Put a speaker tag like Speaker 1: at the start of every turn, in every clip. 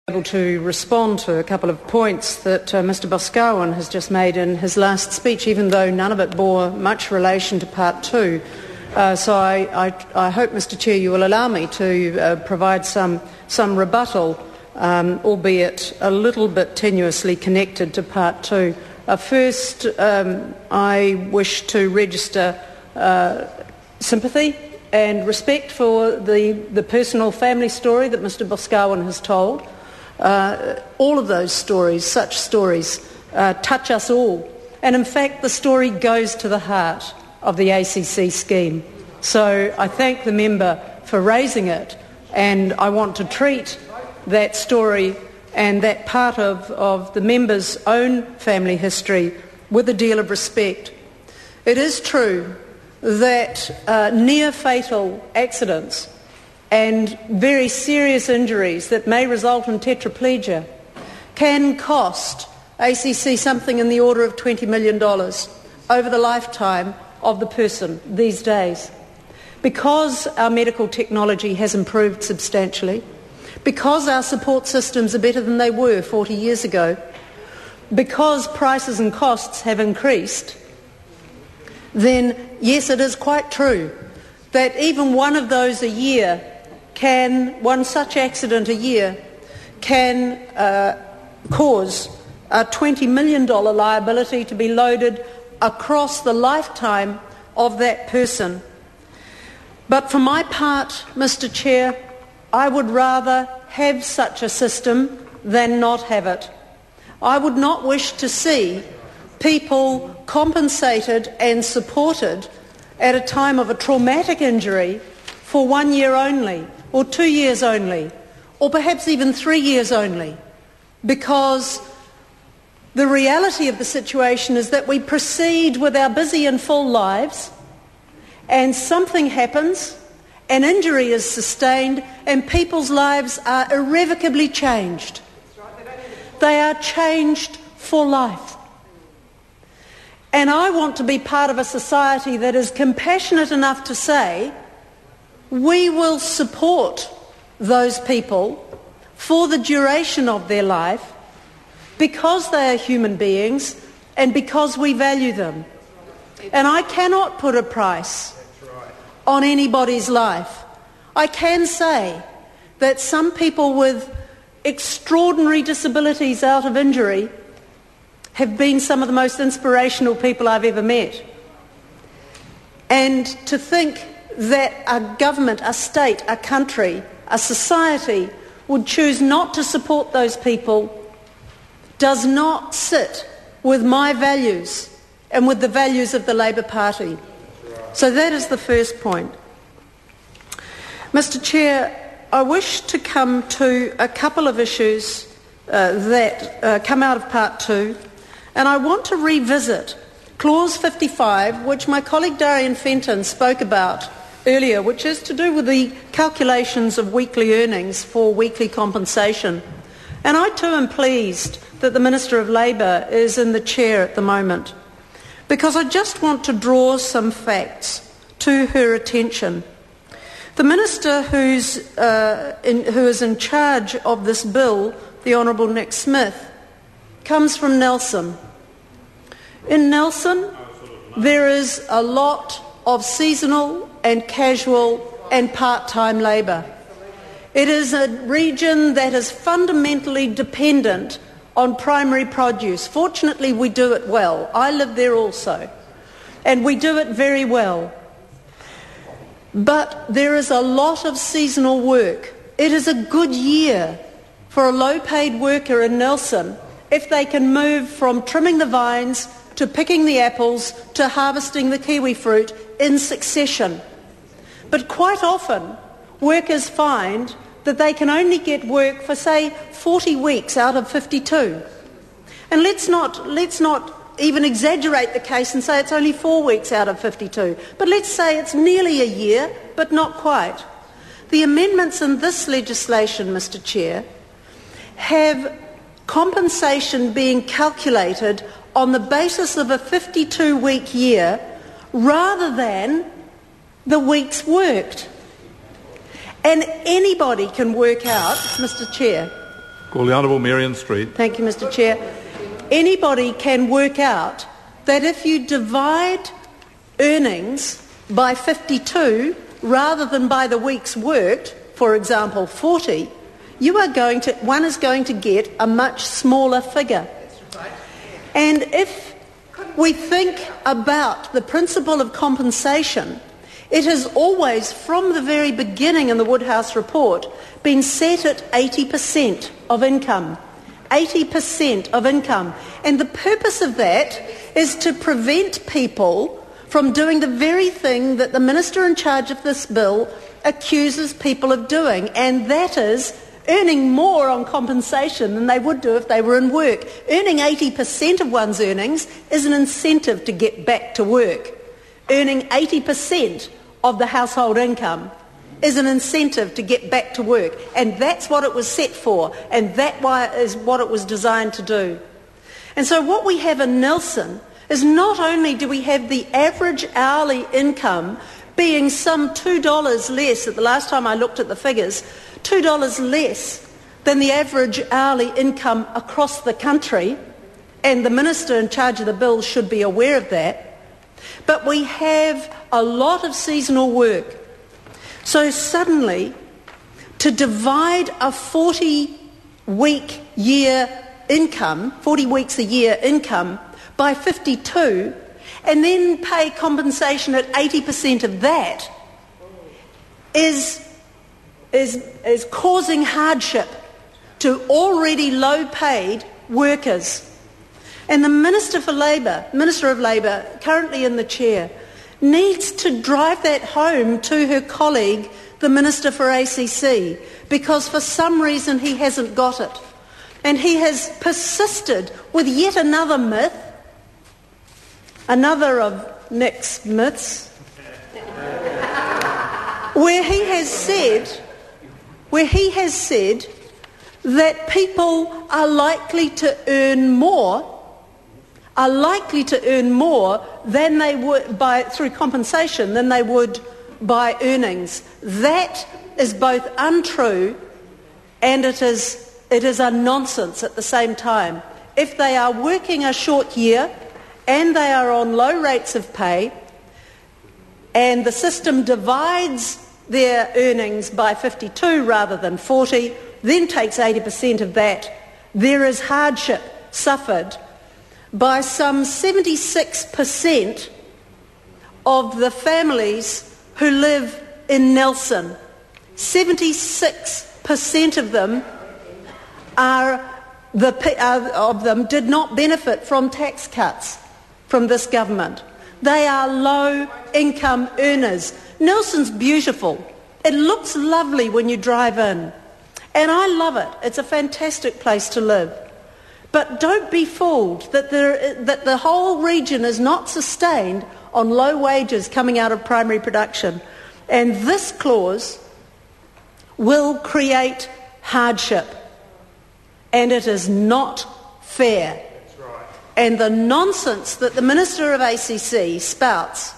Speaker 1: able to respond to a couple of points that Mr Boscawen has just made in his last speech, even though none of it bore much relation to part two. So I hope, Mr Chair, you will allow me to provide some rebuttal, albeit a little bit tenuously connected to part two. First, I wish to register sympathy and respect for the personal family story that Mr Boscawen has told. All of those stories, such stories, touch us all. And in fact, the story goes to the heart of the ACC scheme. So I thank the member for raising it, and I want to treat that story and that part of the member's own family history with a deal of respect. It is true that near-fatal accidents and very serious injuries that may result in tetraplegia can cost ACC something in the order of $20 million over the lifetime of the person these days. Because our medical technology has improved substantially, because our support systems are better than they were 40 years ago, because prices and costs have increased, then yes, it is quite true that even one of those a year one such accident a year can cause a $20 million liability to be loaded across the lifetime of that person. But for my part, Mr Chair, I would rather have such a system than not have it. I would not wish to see people compensated and supported at a time of a traumatic injury for 1 year only, or 2 years only, or perhaps even 3 years only, because the reality of the situation is that we proceed with our busy and full lives, and something happens, an injury is sustained, and people's lives are irrevocably changed. They are changed for life. And I want to be part of a society that is compassionate enough to say, we will support those people for the duration of their life because they are human beings and because we value them. And I cannot put a price on anybody's life. I can say that some people with extraordinary disabilities out of injury have been some of the most inspirational people I've ever met. And to think that a government, a state, a country, a society would choose not to support those people does not sit with my values and with the values of the Labour Party. So that is the first point. Mr Chair, I wish to come to a couple of issues that come out of Part 2, and I want to revisit Clause 55, which my colleague Darian Fenton spoke about earlier, which is to do with the calculations of weekly earnings for weekly compensation. And I too am pleased that the Minister of Labour is in the chair at the moment, because I just want to draw some facts to her attention. The Minister who is in charge of this bill, the Honourable Nick Smith, comes from Nelson. In Nelson, there is a lot of seasonal and casual and part-time labour. It is a region that is fundamentally dependent on primary produce. Fortunately, we do it well. I live there also, and we do it very well. But there is a lot of seasonal work. It is a good year for a low-paid worker in Nelson if they can move from trimming the vines to picking the apples to harvesting the kiwi fruit in succession. But quite often, workers find that they can only get work for, say, 40 weeks out of 52. And let's not even exaggerate the case and say it's only 4 weeks out of 52. But let's say it's nearly a year, but not quite. The amendments in this legislation, Mr Chair, have compensation being calculated on the basis of a 52-week year rather than the weeks worked. And anybody can work out, Mr Chair,
Speaker 2: Call the Honourable Marion Street.
Speaker 1: Thank you, Mr. Chair. Anybody can work out that if you divide earnings by 52 rather than by the weeks worked, for example 40, one is going to get a much smaller figure. And if we think about the principle of compensation, it has always, from the very beginning in the Woodhouse report, been set at 80% of income. 80% of income. And the purpose of that is to prevent people from doing the very thing that the Minister in charge of this bill accuses people of doing, and that is earning more on compensation than they would do if they were in work. Earning 80% of one's earnings is an incentive to get back to work. Earning 80% of the household income is an incentive to get back to work, and that's what it was set for, and that is what it was designed to do. And so what we have in Nelson is not only do we have the average hourly income being some $2 less, at the last time I looked at the figures, $2 less than the average hourly income across the country, and the Minister in charge of the bill should be aware of that, but we have a lot of seasonal work. So suddenly, to divide a 40-week year income, 40 weeks a year income, by 52, and then pay compensation at 80% of that is causing hardship to already low-paid workers. And the Minister of Labour, currently in the chair, needs to drive that home to her colleague, the Minister for ACC, because for some reason he hasn't got it. And he has persisted with yet another myth, another of Nick's myths, where he has said that people are likely to earn more than they would through compensation than they would by earnings. That is both untrue and it is a nonsense at the same time. If they are working a short year and they are on low rates of pay, and the system divides their earnings by 52 rather than 40, then takes 80% of that, there is hardship suffered by some 76% of the families who live in Nelson. 76% of them did not benefit from tax cuts from this government. They are low-income earners. Nelson's beautiful. It looks lovely when you drive in. And I love it. It's a fantastic place to live. But don't be fooled that the whole region is not sustained on low wages coming out of primary production. And this clause will create hardship. And it is not fair. And the nonsense that the Minister of ACC spouts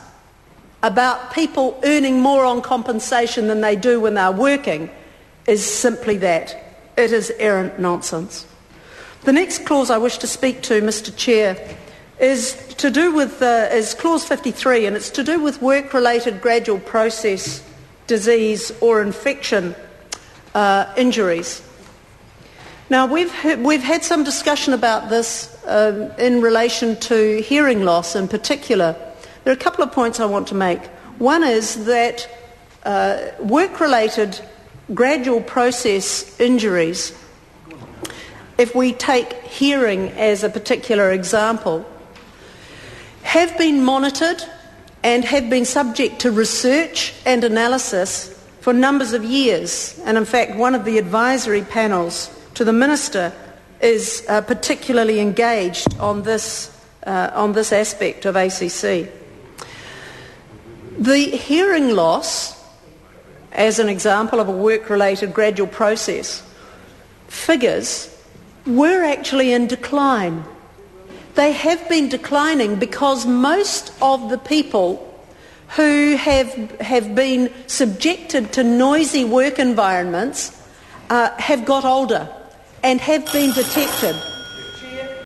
Speaker 1: about people earning more on compensation than they do when they're working is simply that. It is errant nonsense. The next clause I wish to speak to, Mr. Chair, is to do with is clause 53, and it's to do with work-related gradual process disease or infection injuries. Now, we've had some discussion about this in relation to hearing loss in particular. There are a couple of points I want to make. One is that work-related gradual process injuries, if we take hearing as a particular example, have been monitored and have been subject to research and analysis for numbers of years. And in fact, one of the advisory panels to the Minister is particularly engaged on this aspect of ACC. The hearing loss, as an example of a work-related gradual process, figures were actually in decline. They have been declining because most of the people who have been subjected to noisy work environments have got older. and have been detected